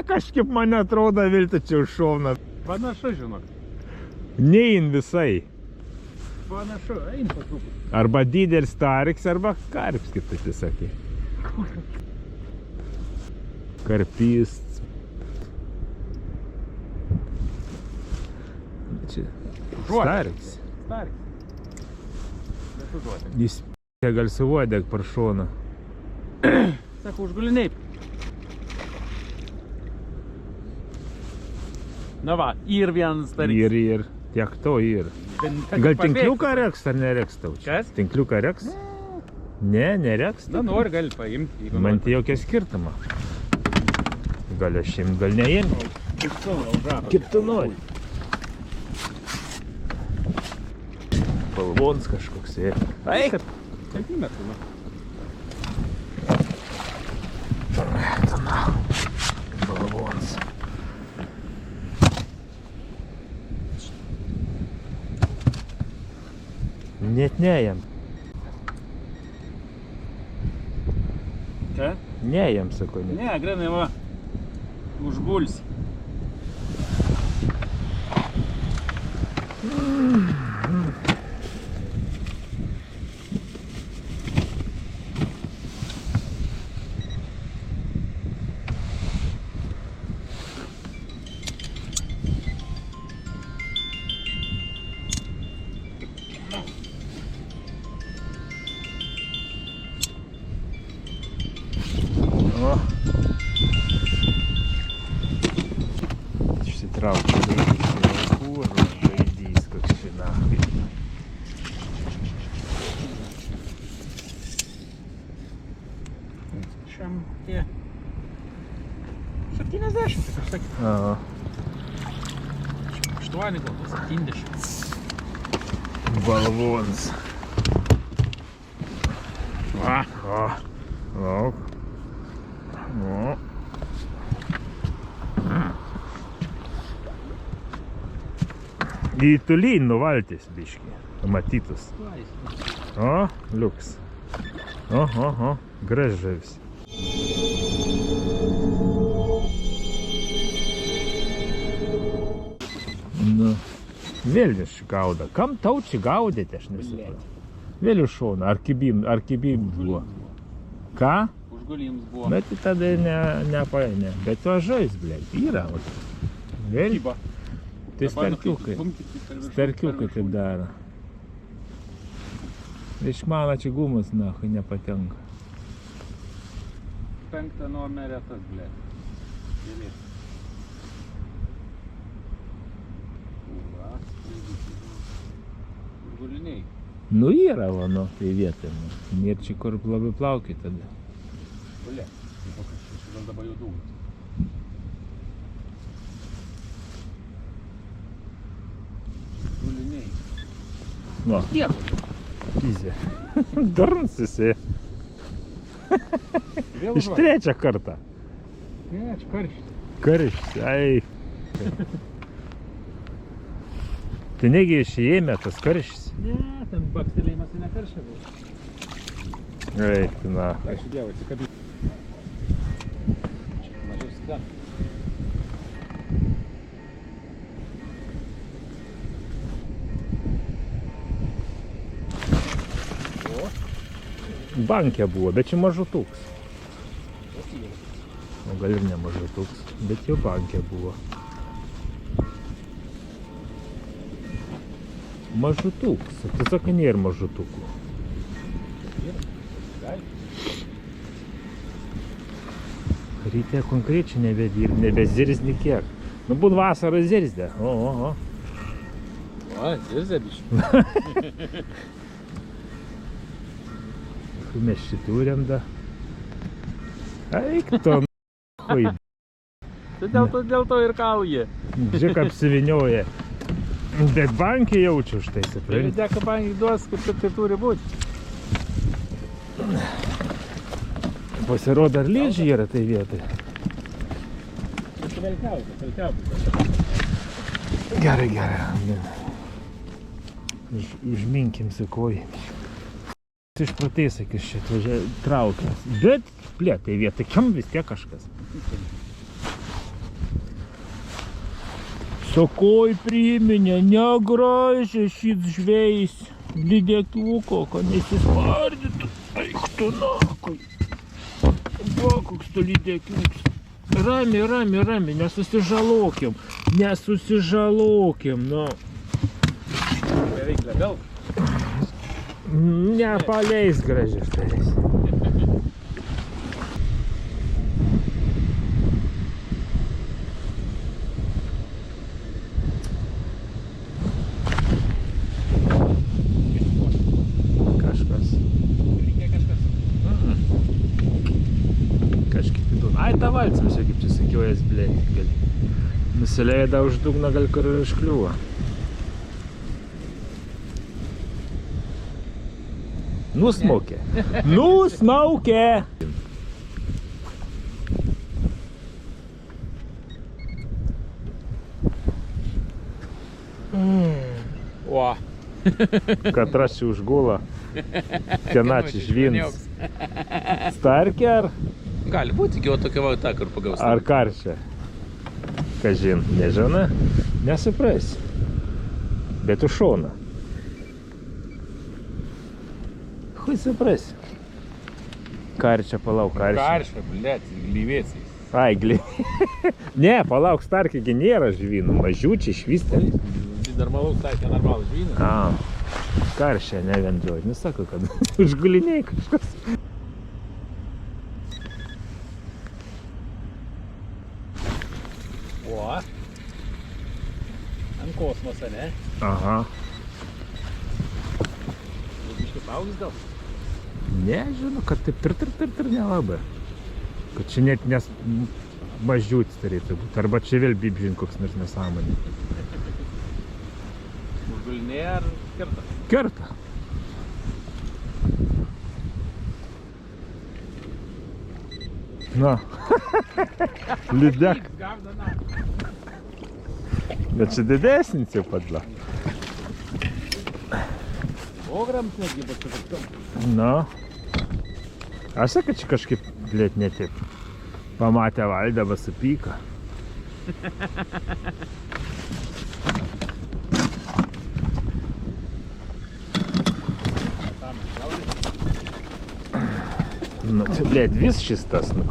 kažkaip man atrodo vilti čia užšovna. Panašu, žinok. Nein visai. Panašu, eim po truputį. Arba didelis tariks, arba karpis, kaip tai sakė. Karpys. Čia stariks. Stariks. Nesužuotė. Jis gal suvodė per šoną. Sako, užguliniai. Na va, ir vienas stariks. Ir. Tiek to ir. Gal tinkliuką reks ar nereks tau čia? Kas? Tinkliuką reks? Ne, nereks. Na, nori, gali paimti. Man tai jokia skirtuma. Gal aš imt, gal neimt. Kaip tu nori. Balvons kažkoks. Eik. Centimetrų. Balvons. Net nejam. Ką? Nejam, sako. Ne. Ne, grinai va. Užgulsi. O. Išsitraukiu žaidys. Kur žaidys, koks čia nahai. Šiam tie 70, kaip aš sakiau. Aha. 8 gal 70. Balvons. Va. O. O. O. Į tolyn nuvaltis biškį. Matytus. O, liuks. O. Gražavis. Nu. Vėl vis gauda. Kam tau čia gaudėte, aš nesupratau. Vėl iš šono. Ar kibim buvo? Ką? Užgulims buvo. Bet tai tada nepaėmė. Bet to žais, blėt, yra. Vėl? Kyba. Tai starkiukai. Starkiukai taip daro. Iš mano čia gumas, nahui, nepatenka. 5 numerė tas, blėt. Dėlės. Užguliniai. Nu yra, vano, tai vietoj. Nėr čia kur labai plaukiai tada. Blėt. Tai kokias čia gal dabar jau dūmas. Užguliniai. Va, Tiek. izė. Durns jisai. Vėl Iš trečią kartą. Ne, čia karštis. Karštis, ai. Tai negi išėjėmė tas karštis. Ne, ten bakstelėjimas tai ne karščia buvo. Eik, na. Ačiū Dievui, atsikabinti. Čia mažiau sklem. Bankė buvo, bet čia mažutuks. O gal ir ne mažutuks, bet jau bankė buvo. Mažutuks, tai sako, nėra mažutukų. Ryte konkrečiai nebezirzni kiek. Nu, būn vasarą zirzdė. O. O, zirzė biškai. Mes čia turim da. Eik to n***ui. Tai dėl to ir kauja. Žiūrėk apsivinioja. Bet bankį jaučiu už tai, Tai supranti. dėka bankai duos, kaip tai turi būti. Pasirodo, ar liedžiai yra tai vietoj. Gerai. Užminkim sakoj. Išpratai, sakys, šitą traukia. Bet, blė, tai vietoj, kam vis tiek kažkas. Sakoj priminė, negražiai šit žvejais. Lydekiuko, kad nesispardytų. Eik tu nakui. Va, koks tu lydekiukas. Rami, nesusižalokim. Nesusižalokim, nu. Beveik labiau. Nepaleis gražiai štais. Ai, tą valcą, kaip čia sakiau, jas, blėt, gali. Nusileidę už dugną, gal kur ir iškliuvo. Nusmaukė. Nusmaukė! O. Katračiai užgula. Kenačiai žvins. Starkė ar? Gali būti, iki tokia va ta, kur pagaus. Ar karšia? Kažin, nežinau, nesupras. Bet už šoną. Hui supras. Karšia, palauk, karšia. Karšia, blėt, glyvėsiais. Ai, Ne, palauk, starkėgi nėra žvynų, mažiučiai, švysteliai. Normalaus taikė, normalų žvyną. A, karšia, ne vien džiaugi. Nesako, kad užguliniai kažkas. O. Ant kosmoso, ne? Aha. Biškai paugis gal? Nežinau, kad taip tir nelabai. Kad čia net nes mažiutis turėtų būti. Arba čia vėl bibžin koks nors nesąmonė. Užgulinė ar kerta? Kerta. Na. Lydek. Bet čia didesnis jau padla. O grams netgi, bet čia kažkam. Na. Aš sakau, kad čia kažkaip, blėt, netaip. Pamatė valdę, va supyka. Nu, tai, blėt, vis šis tas, nu,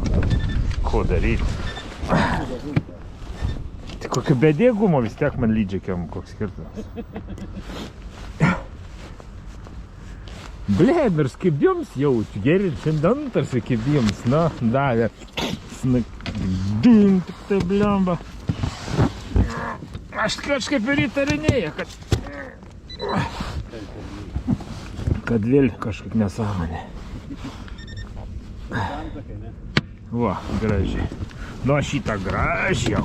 ko daryti. Tai kokio bedėgumo vis tiek man lydžiakiam, koks skirtas. Blėt, nors kaip jums jaučiu, geri šiandien tarsi kaip jums, na, davė. Snakdin, tik tai blemba. Aš kažkaip ir įtarinėju, kad vėl kažkaip nesąmonė. Va, gražiai. Nu, šitą gražiau.